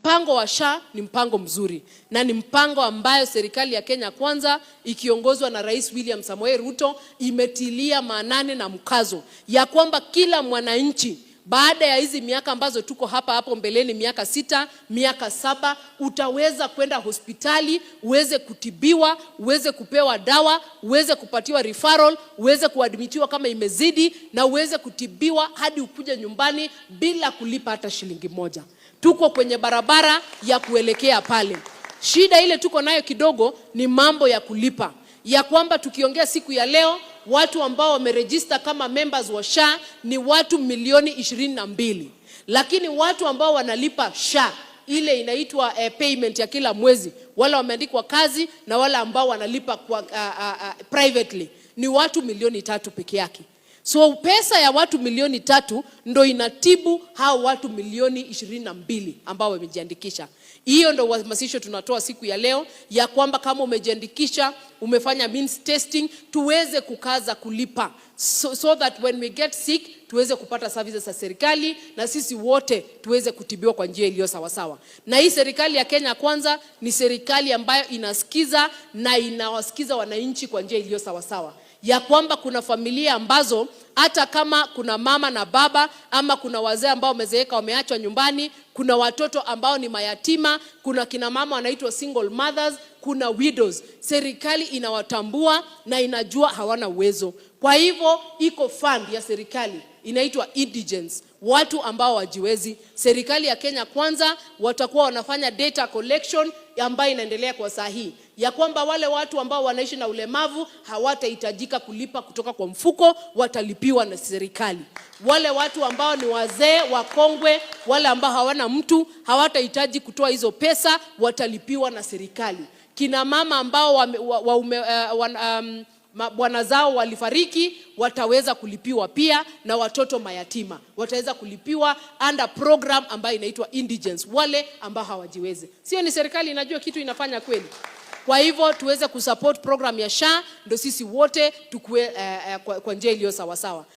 Mpango wa SHA ni mpango mzuri na ni mpango ambayo serikali ya Kenya Kwanza ikiongozwa na Rais William Samoei Ruto imetilia maanane na mkazo ya kwamba kila mwananchi baada ya hizi miaka ambazo tuko hapo mbeleni, miaka 6, miaka 7, utaweza kwenda hospitali, uweze kutibiwa, uweze kupewa dawa, uweze kupatiwa referral, uweze kuadmitiwa kama imezidi, na uweze kutibiwa hadi ukuje nyumbani bila kulipa hata shilingi moja. Tuko kwenye barabara ya kuelekea pale. Shida ile tuko nayo kidogo ni mambo ya kulipa. Ya kwamba tukiongea siku ya leo, watu ambao wameregister kama members wa SHA ni watu milioni 22. Lakini watu ambao wanalipa SHA, ile inaitwa payment ya kila mwezi, wale wameandikwa kazi na wale ambao wanalipa kwa privately, ni watu milioni 3 peke yake. So pesa ya watu milioni 3 ndo inatibu hao watu milioni 22 ambao wamejiandikisha. Hiyo ndo uhamasisho tunatoa siku ya leo, ya kwamba kama umejiandikisha, umefanya means testing, tuweze kukaza kulipa so that when we get sick tuweze kupata services za serikali na sisi wote tuweze kutibiwa kwa njia iliyo sawa sawa. Na hii serikali ya Kenya Kwanza ni serikali ambayo inasikiza na inawasikiza wananchi kwa njia iliyo sawa sawa. Ya kwamba kuna familia ambazo hata kama kuna mama na baba, ama kuna wazee ambao wamezeeka wameachwa nyumbani, kuna watoto ambao ni mayatima, kuna kina mama wanaitwa single mothers, kuna widows, serikali inawatambua na inajua hawana uwezo. Kwa hivyo iko fund ya serikali inaitwa indigents, watu ambao wajiwezi. Serikali ya Kenya Kwanza watakuwa wanafanya data collection ambayo inaendelea kwa sahihi, ya kwamba wale watu ambao wanaishi na ulemavu hawatahitajika kulipa kutoka kwa mfuko, watalipiwa na serikali. Wale watu ambao ni wazee, wakongwe, wale ambao hawana mtu, hawatahitaji kutoa hizo pesa, watalipiwa na serikali. Kina mama ambao bwana zao walifariki wataweza kulipiwa pia, na watoto mayatima wataweza kulipiwa under program ambayo inaitwa indigents, wale ambao hawajiwezi. Sio ni serikali inajua kitu inafanya kweli? Kwa hivyo tuweze kusupport program ya SHA, ndio sisi wote tukue kwa njia iliyo sawa sawa.